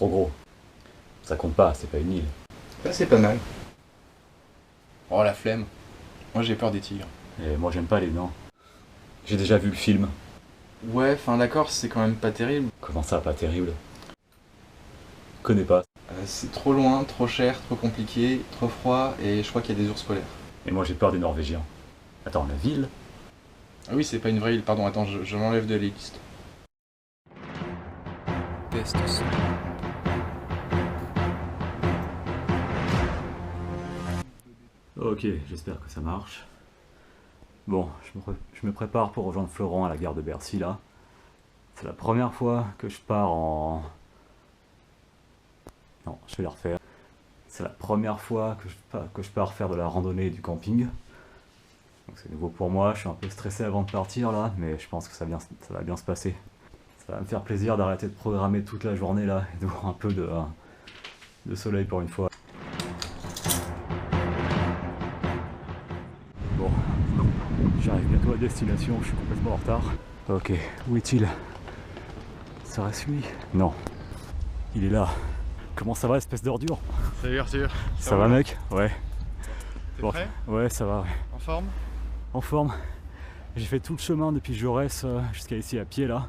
trop gros. Ça compte pas, c'est pas une île. Ça c'est pas mal. Oh la flemme. Moi j'ai peur des tigres. Et moi j'aime pas les dents. J'ai déjà vu le film. Ouais, enfin d'accord, c'est quand même pas terrible. Comment ça, pas terrible? Je connais pas. C'est trop loin, trop cher, trop compliqué, trop froid, et je crois qu'il y a des ours polaires. Et moi j'ai peur des Norvégiens. Attends, la ville? Ah oui, c'est pas une vraie île, pardon, attends, je l'enlève de la liste. Test son. Ok, j'espère que ça marche. Bon, je me prépare pour rejoindre Florent à la gare de Bercy là. C'est la première fois que je pars en... Non, je vais la refaire. C'est la première fois que je pars faire de la randonnée et du camping. Donc c'est nouveau pour moi, je suis un peu stressé avant de partir là, mais je pense que ça va bien se passer. Ça va me faire plaisir d'arrêter de programmer toute la journée là et de voir un peu de soleil pour une fois. Bon, j'arrive bientôt à destination, je suis complètement en retard. Ok, où est-il? Ça reste lui? Non. Il est là. Comment ça va, espèce d'ordure? Salut Arthur. Ça va mec? Ouais. T'es Bon, prêt? ouais, ça va, ouais. En forme? En forme. J'ai fait tout le chemin depuis Jaurès jusqu'à ici à pied là,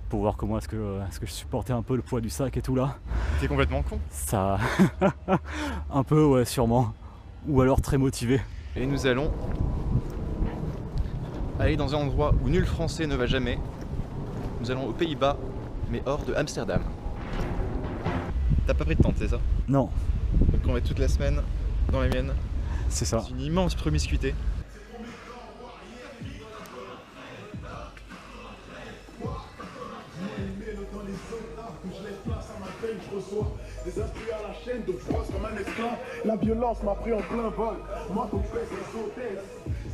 pour voir comment est-ce que je supportais un peu le poids du sac et tout là. T'es complètement con. Ça... un peu, ouais, sûrement. Ou alors très motivé. Et nous allons aller dans un endroit où nul Français ne va jamais. Nous allons aux Pays-Bas, mais hors de Amsterdam. T'as pas pris de tente, c'est ça? Non, Donc on va être toute la semaine dans les miennes. c'est ça. C'est une immense promiscuité. Des instruments à la chaîne, donc je pense comme un esclave. La violence m'a pris en plein vol. Moi, ton père, c'est sautesse.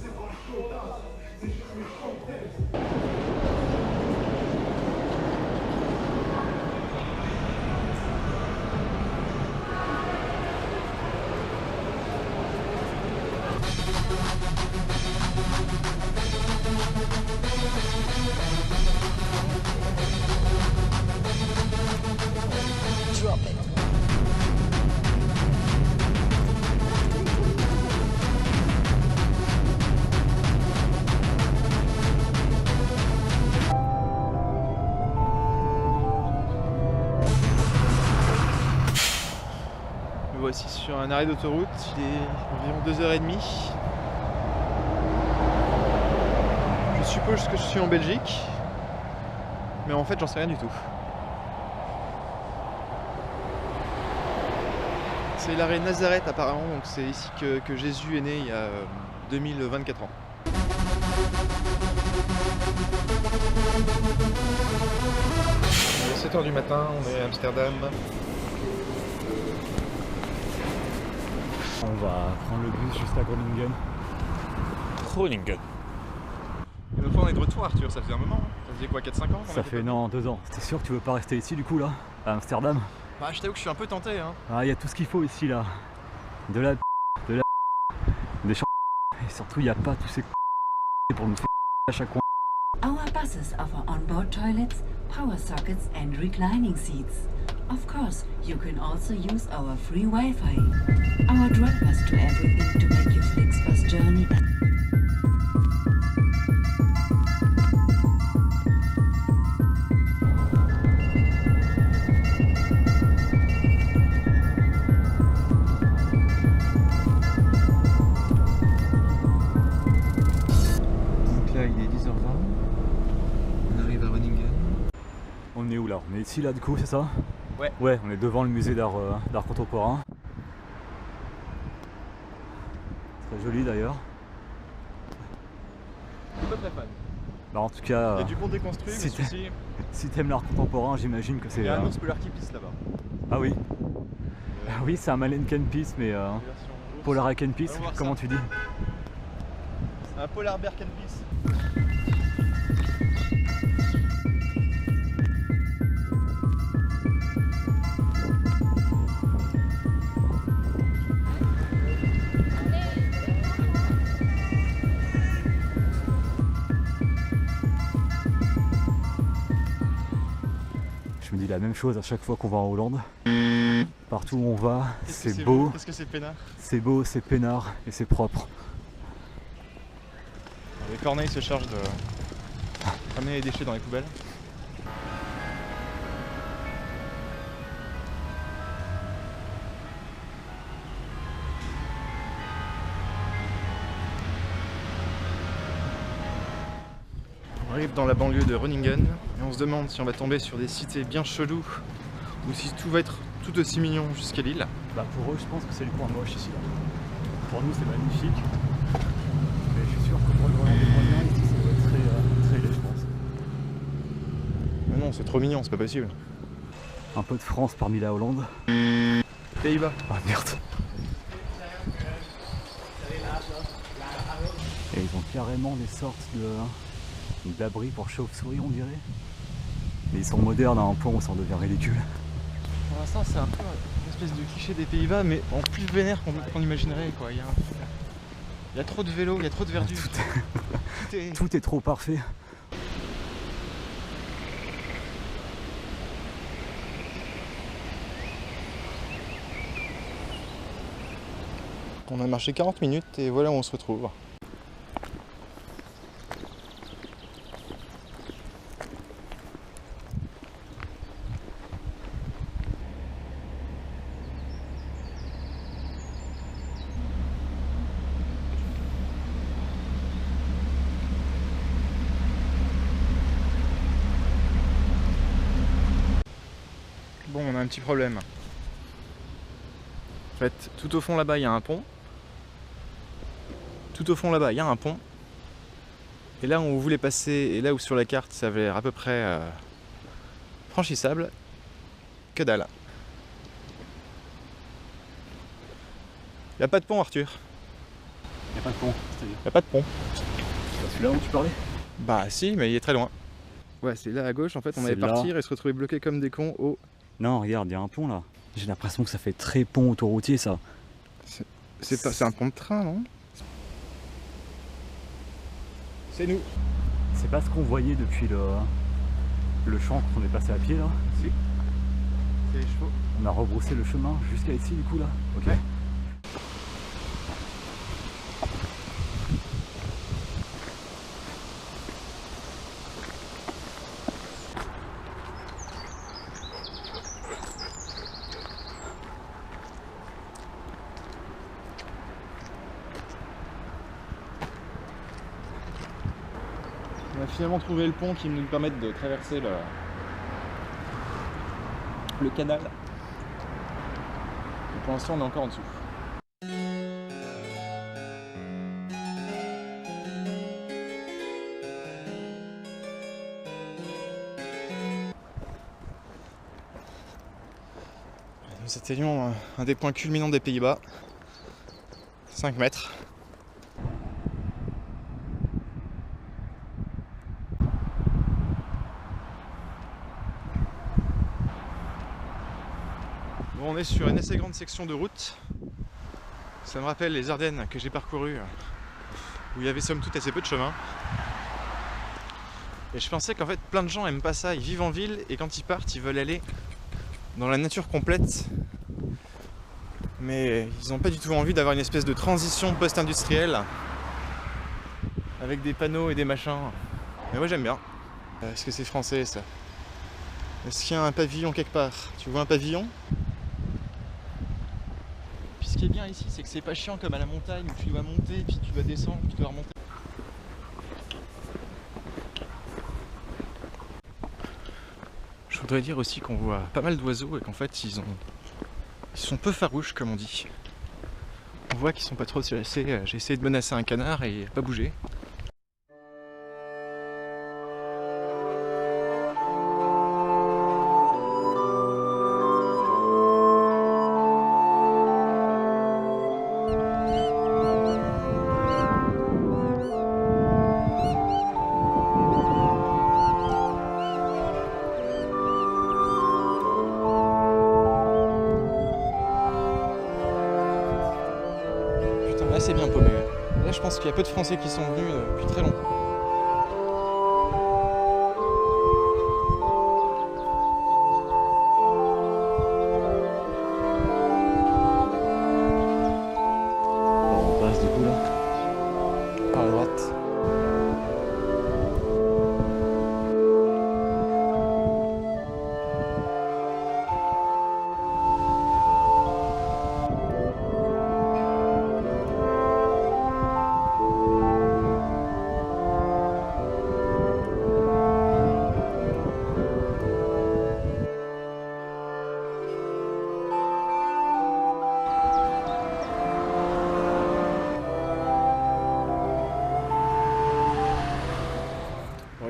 C'est pas chaudard, c'est juste une chantesse. Drop it. Me voici sur un arrêt d'autoroute, il est environ 2h30. Je suppose que je suis en Belgique, mais en fait j'en sais rien du tout. C'est l'arrêt Nazareth apparemment, donc c'est ici que Jésus est né il y a 2024 ans. Il est 7h du matin, on est à Amsterdam. On va prendre le bus juste à Groningen. Groningen. Et l'autre fois on est de retour Arthur, ça faisait un moment, hein. Ça faisait quoi, 4-5 ans qu'on Ça était fait pas non, 2 ans. T'es sûr que tu veux pas rester ici du coup là? À Amsterdam? Bah je t'avoue que je suis un peu tenté hein. Ah, il y a tout ce qu'il faut ici là. De la des champs et surtout il n'y a pas tous ces pour nous faire à chaque coin. Our buses offer on-board toilets, power sockets and reclining seats. Of course, you can also use our free Wi-Fi. Our drivers do everything to make your Flixbus journey Donc là il est 10h20. On arrive à Groningen. On est où là? On est ici là du coup, c'est ça? Ouais. Ouais, on est devant le musée d'art contemporain. Très joli d'ailleurs. Pas très fan. Bah en tout Il y cas, a du pont déconstruit, si mais t'es- celui-ci, si t'aimes l'art contemporain, j'imagine que il c'est... y a un ours polar qui pisse là-bas. Ah oui, ah oui, c'est un Malenken Piece, mais Version ours. Polar Ken Piece, Allons voir comment ça. tu dis? Un polar bear can piece. Je me dis la même chose à chaque fois qu'on va en Hollande. Partout où on va, c'est beau. Qu'est-ce que c'est peinard? C'est beau, c'est peinard et c'est propre. Les corneilles se chargent de ramener les déchets dans les poubelles. On arrive dans la banlieue de Groningen et on se demande si on va tomber sur des cités bien cheloues ou si tout va être tout aussi mignon jusqu'à Lille. Bah pour eux, je pense que c'est le coin moche ici. Là. Pour nous, c'est magnifique. Mais je suis sûr que pour le Groenland des moyens, ici, ça doit être très laid, je pense. Mais non, c'est trop mignon, c'est pas possible. Un peu de France parmi la Hollande. Pays-Bas. Ah merde. Et ils ont carrément des sortes d'abris pour chauves-souris, on dirait. Mais ils sont modernes à un point où ça en devient ridicule. Pour l'instant, c'est un peu une espèce de cliché des Pays-Bas, mais en plus vénère qu'on imaginerait, quoi. Il y a trop de vélos, il y a trop de verdure. Tout est trop parfait. On a marché 40 minutes et voilà où on se retrouve. Bon, on a un petit problème. En fait, tout au fond là-bas, il y a un pont. Tout au fond là-bas, il y a un pont. Et là où on voulait passer, et là où sur la carte ça avait l'air à peu près franchissable, que dalle. Il n'y a pas de pont, Arthur. Il n'y a pas de pont, c'est-à-dire. Il n'y a pas de pont. C'est celui-là où tu parlais? Bah si, mais il est très loin. Ouais, c'est là à gauche, en fait, on C'est allait là. partir et se retrouver bloqué comme des cons au... Non, regarde, il y a un pont là. J'ai l'impression que ça fait très pont autoroutier ça. C'est un pont de train, non? C'est nous. C'est pas ce qu'on voyait depuis le champ quand on est passé à pied là. Si. C'est les chevaux. On a rebroussé le chemin jusqu'à ici du coup là. Ok. Ouais. On a finalement trouvé le pont qui nous permet de traverser le canal. Et pour l'instant, on est encore en dessous. Nous atteignons un des points culminants des Pays-Bas. 5 mètres. Bon, on est sur une assez grande section de route. Ça me rappelle les Ardennes que j'ai parcourues, où il y avait somme toute assez peu de chemin. Et je pensais qu'en fait plein de gens aiment pas ça, ils vivent en ville et quand ils partent ils veulent aller dans la nature complète. Mais ils n'ont pas du tout envie d'avoir une espèce de transition post-industrielle avec des panneaux et des machins. Mais moi j'aime bien. Est-ce que c'est français ça? Est-ce qu'il y a un pavillon quelque part? Tu vois un pavillon? Puis ce qui est bien ici, c'est que c'est pas chiant comme à la montagne où tu dois monter, puis tu dois descendre, puis tu dois remonter. Je voudrais dire aussi qu'on voit pas mal d'oiseaux et qu'en fait ils sont peu farouches comme on dit. On voit qu'ils sont pas trop stressés. J'ai essayé de menacer un canard et il a pas bougé. Là c'est bien paumé. Là je pense qu'il y a peu de Français qui sont venus depuis très longtemps.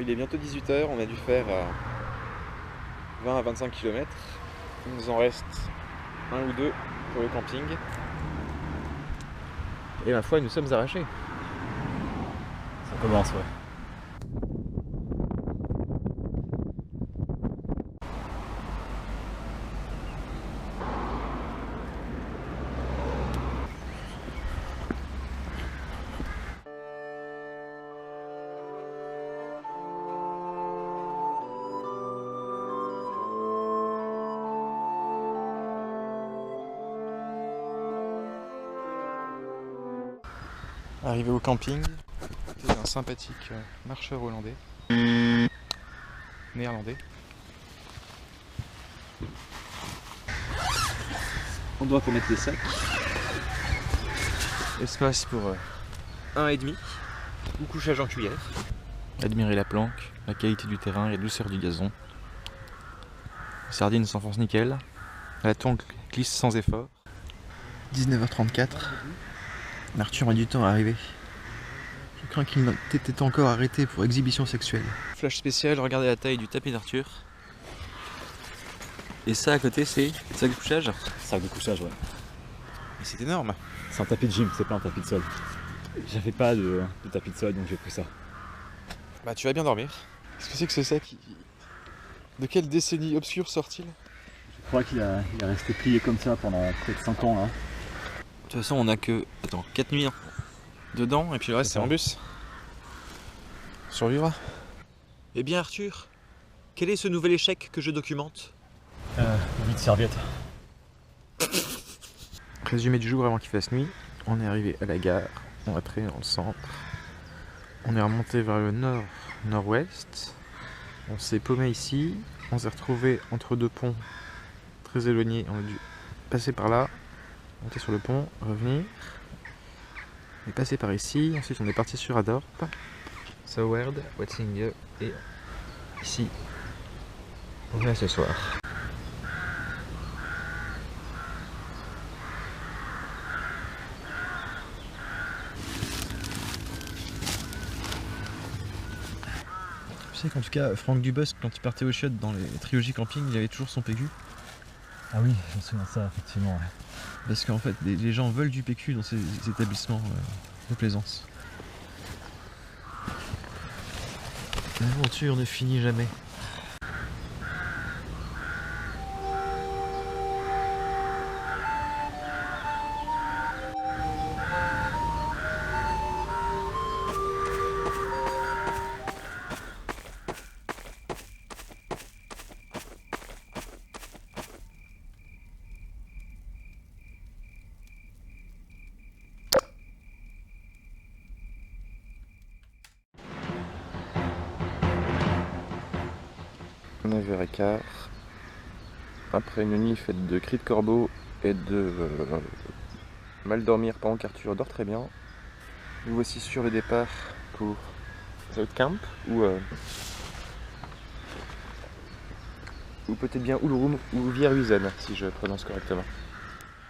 il est bientôt 18 h, on a dû faire 20 à 25 km. Il nous en reste un ou deux pour le camping. Et ma foi, nous sommes arrachés. Ça commence, ouais. Arrivé au camping, c'était un sympathique marcheur hollandais, néerlandais. Endroit pour mettre les sacs. Espace pour 1,5 ou couchage en cuillère. Admirer la planque, la qualité du terrain et la douceur du gazon. Les sardines s'enfoncent nickel, la tongue glisse sans effort. 19h34. Arthur a du temps à arriver. Je crains qu'il n'était encore arrêté pour exhibition sexuelle. Flash spécial, regardez la taille du tapis d'Arthur. Et ça à côté, c'est le sac de couchage. Sac de couchage, ouais. Et c'est énorme. C'est un tapis de gym, c'est pas un tapis de sol. J'avais pas de tapis de sol, donc j'ai pris ça. Bah tu vas bien dormir. Qu'est-ce que c'est que ce sac? De quelle décennie obscure sort-il? Je crois qu'il est resté plié comme ça pendant peut-être 5 ans là. De toute façon, on a que 4 nuits dedans et puis le reste c'est en bus. On survivra. Eh bien Arthur, quel est ce nouvel échec que je documente? Vite serviette. Résumé du jour avant qu'il fasse nuit. On est arrivé à la gare, on a traîné dans le centre. On est remonté vers le nord-nord-ouest. On s'est paumé ici. On s'est retrouvé entre deux ponts très éloignés. On a dû passer par là, monter sur le pont, revenir. On est passé par ici. Ensuite on est parti sur Adorp, Sauwerd, Watsinge et ici. On est ce soir. Je sais qu'en tout cas, Franck Dubosc, quand il partait au chiottes dans les trilogies camping, il avait toujours son PQ. Ah oui, je me souviens de ça, effectivement. Ouais. Parce qu'en fait, les gens veulent du PQ dans ces établissements de plaisance. L'aventure ne finit jamais. On 9h15, après une nuit faite de cris de corbeaux et de mal dormir pendant qu'Arthur dort très bien, nous voici sur le départ pour Zoutkamp ou peut-être bien Ulrum ou Vierhuizen si je prononce correctement.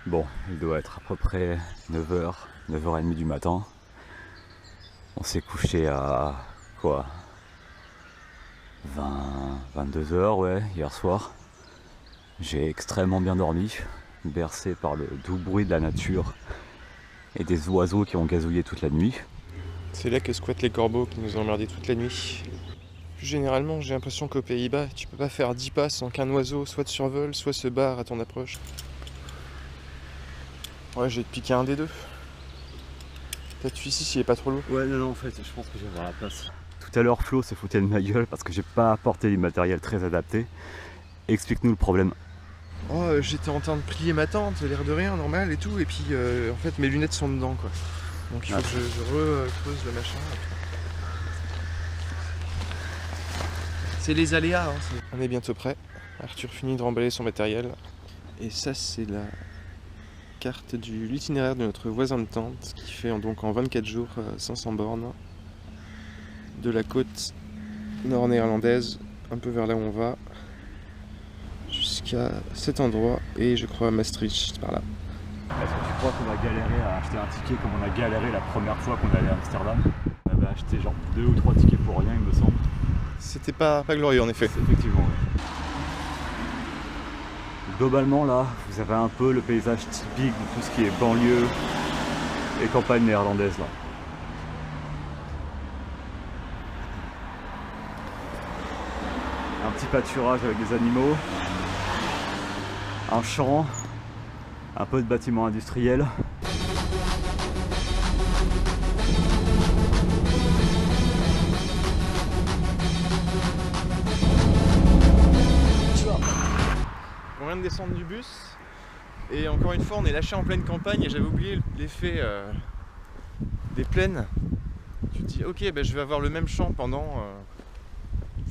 Bon, il doit être à peu près 9h, 9h30 du matin. On s'est couché à quoi, 22h, ouais, hier soir. J'ai extrêmement bien dormi, bercé par le doux bruit de la nature et des oiseaux qui ont gazouillé toute la nuit. C'est là que squattent les corbeaux qui nous ont emmerdés toute la nuit. Plus généralement, j'ai l'impression qu'aux Pays-Bas, tu peux pas faire 10 pas sans qu'un oiseau soit te survole, soit se barre à ton approche. Ouais, je vais te piquer un des deux. Peut-être celui-ci s'il est pas trop lourd. Ouais, non, en fait, je pense que je vais avoir la place. Tout à l'heure, Flo s'est foutu de ma gueule parce que j'ai pas apporté du matériel très adapté. Explique-nous le problème. Oh, j'étais en train de plier ma tente, l'air de rien, normal et tout, et puis en fait mes lunettes sont dedans quoi. Donc il faut que je recreuse le machin. C'est les aléas. Hein, on est bientôt prêt. Arthur finit de remballer son matériel. Et ça c'est la carte de l'itinéraire de notre voisin de tente qui fait donc en 24 jours 500 bornes de la côte nord-néerlandaise, un peu vers là où on va, jusqu'à cet endroit et je crois à Maastricht par là. Est-ce que tu crois qu'on va galérer à acheter un ticket comme on a galéré la première fois qu'on allait à Amsterdam? On avait acheté genre 2 ou 3 tickets pour rien il me semble. c'était pas glorieux en effet. Effectivement. Ouais. Globalement là, vous avez un peu le paysage typique de tout ce qui est banlieue et campagne néerlandaise là. Un petit pâturage avec des animaux, un champ, un peu de bâtiments industriels. On vient de descendre du bus et encore une fois on est lâché en pleine campagne et j'avais oublié l'effet des plaines. Tu te dis ok je vais avoir le même champ pendant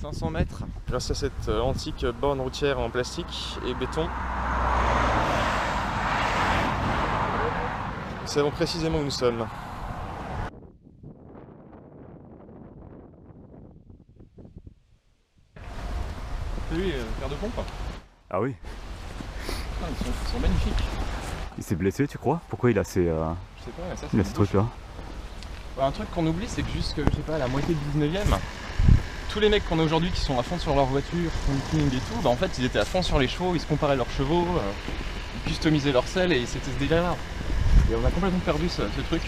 500 mètres grâce à cette antique borne routière en plastique et béton. Nous savons précisément où nous sommes. T'as vu faire de pompe? Ah oui. Ah, ils sont magnifiques. Il s'est blessé, tu crois? Pourquoi il a ces, Je sais pas, ça il a ces trucs là? Un truc qu'on oublie, c'est que jusque, je sais pas, à la moitié du 19e, tous les mecs qu'on a aujourd'hui qui sont à fond sur leur voiture, font le tuning et tout, en fait ils étaient à fond sur les chevaux, ils se comparaient leurs chevaux, ils customisaient leur selle et c'était ce délire là. Et on a complètement perdu ce truc.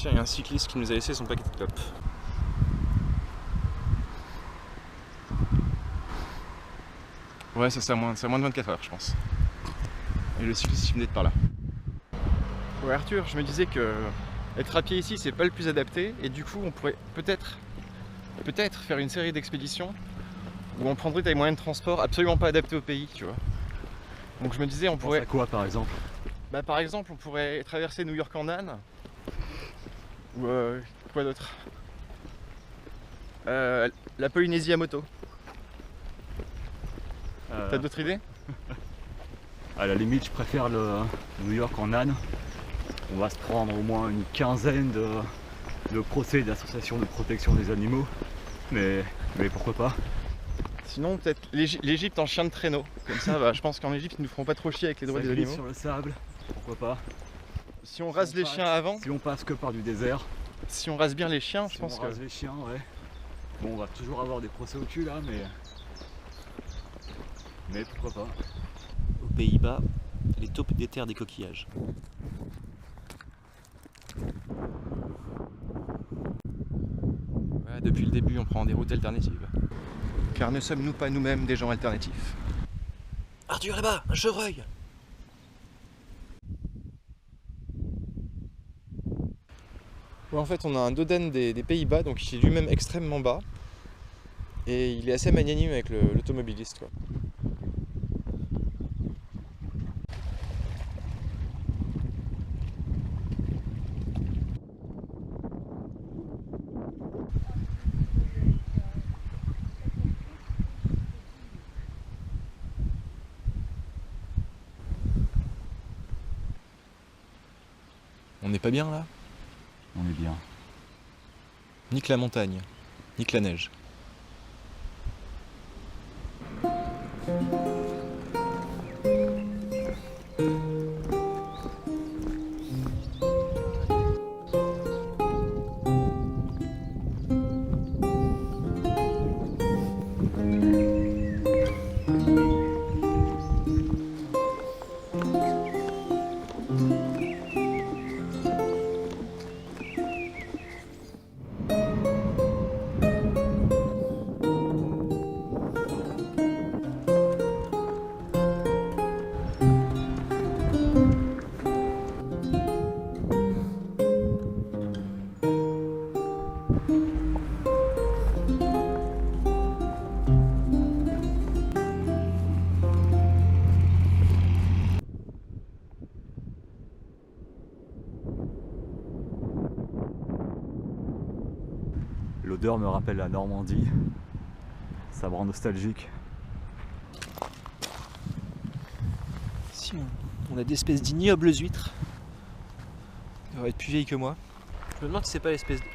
Il y a un cycliste qui nous a laissé son paquet de clopes. Ouais, c'est ça, moins de 24 heures, je pense. Et le cycliste il venait de par là. Ouais, Arthur, je me disais que être à pied ici, c'est pas le plus adapté, et du coup, on pourrait peut-être faire une série d'expéditions où on prendrait des moyens de transport absolument pas adaptés au pays, tu vois. Donc je me disais, on pourrait. À quoi par exemple? Bah, par exemple, on pourrait traverser New York en âne. Ou quoi d'autre? La Polynésie à moto. T'as d'autres idées? À la limite, je préfère le New York en âne. On va se prendre au moins une quinzaine de procès d'associations de protection des animaux. Mais pourquoi pas? Sinon, peut-être l'Égypte en chien de traîneau. Comme ça, bah, je pense qu'en Égypte, ils nous feront pas trop chier avec les droits des animaux. Sur le sable, pourquoi pas? Si on rase les chiens avant. Si on passe que par du désert. Si on rase bien les chiens, je pense que. Si on rase les chiens, ouais. Bon, on va toujours avoir des procès au cul là, mais pourquoi pas. Aux Pays-Bas, les taupes déterrent des coquillages. Ouais, depuis le début, on prend des routes alternatives. Car ne sommes-nous pas nous-mêmes des gens alternatifs? Arthur, là-bas, un chevreuil! Ouais, en fait, on a un Doden des Pays-Bas, donc il est lui-même extrêmement bas. Et il est assez magnanime avec l'automobiliste, quoi. On n'est pas bien là? On est bien. Ni que la montagne, ni que la neige. L'odeur me rappelle la Normandie. Ça me rend nostalgique. Ici, on a des espèces d'ignobles huîtres. Elles doivent être plus vieilles que moi. Je me demande si c'est pas l'espèce de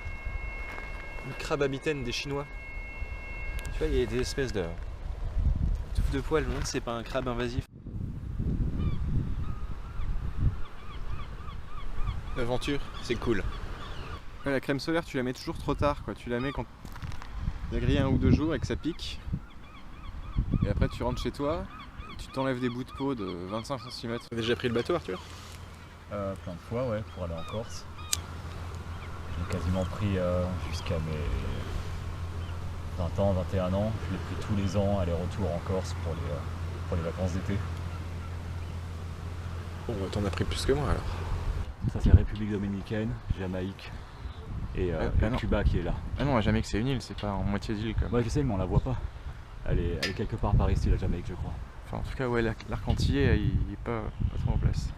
le crabe à mitaine des Chinois. Tu vois, il y a des espèces de touffes de poils. Je me demande si c'est pas un crabe invasif. L'aventure, c'est cool. Ouais, la crème solaire, tu la mets toujours trop tard, quoi. Tu la mets quand il y a grillé 1 ou 2 jours et que ça pique. Et après, tu rentres chez toi, et tu t'enlèves des bouts de peau de 25 cm. T'as déjà pris le bateau, Arthur? Plein de fois, ouais, pour aller en Corse. J'ai quasiment pris jusqu'à mes 20 ans, 21 ans. Je l'ai pris tous les ans, aller-retour en Corse pour les vacances d'été. Bon, t'en as pris plus que moi alors. Ça c'est République Dominicaine, Jamaïque et non. Cuba qui est là. Ah non, la Jamaïque c'est une île, c'est pas en moitié d'île comme. Ouais, je sais, mais on la voit pas. Elle est quelque part par ici, la Jamaïque, je crois. Enfin, en tout cas, ouais, l'arc antillais, il est pas trop en place.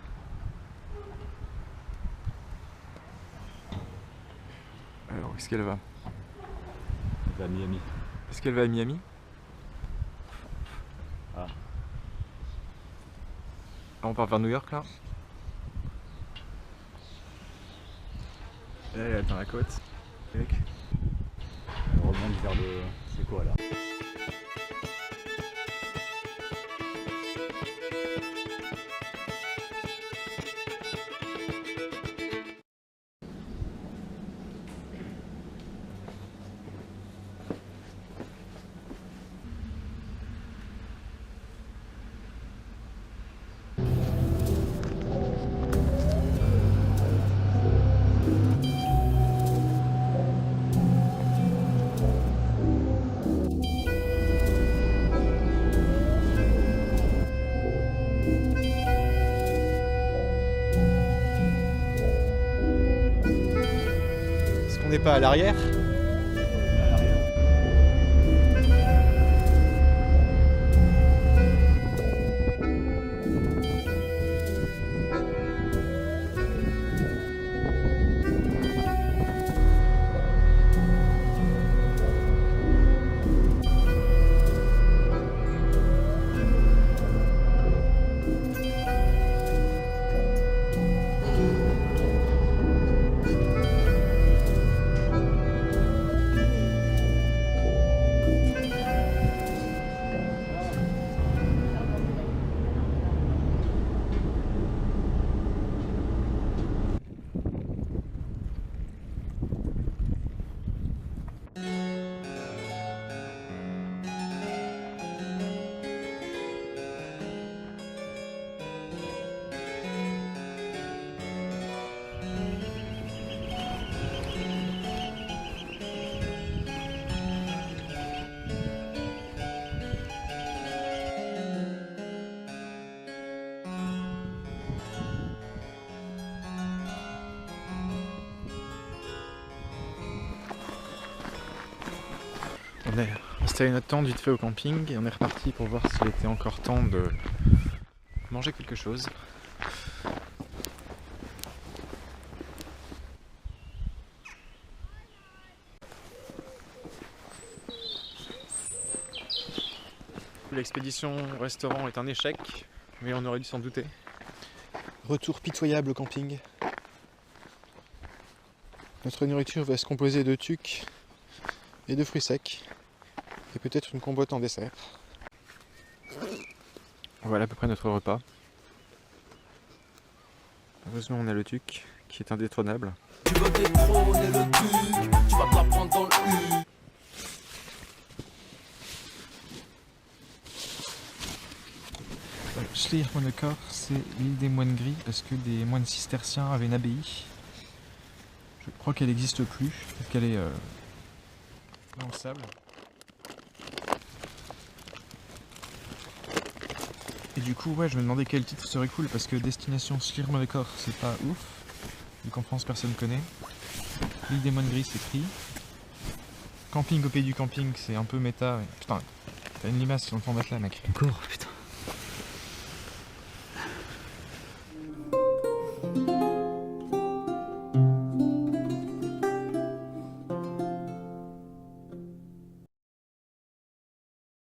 Alors, où est-ce qu'elle va? Elle va à Miami. Est-ce qu'elle va à Miami? Ah. Ah, on part vers New York là. Et là, elle atteint la côte. Elle remonte vers le... C'est quoi là? On n'est pas à l'arrière? On est installé notre tente vite fait au camping et on est reparti pour voir s'il était encore temps de manger quelque chose. L'expédition au restaurant est un échec, mais on aurait dû s'en douter. Retour pitoyable au camping. Notre nourriture va se composer de tucs et de fruits secs, et peut-être une compote en dessert. Voilà à peu près notre repas. Heureusement on a le tuc, qui est indétrônable. Tu veux détrôner le tuc, tu vas te la prendre dans le U. Schleiermonnekor, c'est l'île des moines gris, parce que des moines cisterciens avaient une abbaye. Je crois qu'elle n'existe plus, peut-être qu'elle est dans le sable. Et du coup, ouais, je me demandais quel titre serait cool, parce que Destination Schleiermonnekor, c'est pas ouf, vu qu'en France personne connaît. L'île des moines gris, c'est pris. Camping au pays du camping, c'est un peu méta. Putain, t'as une limace sur le fond matelas, mec. Encore, putain.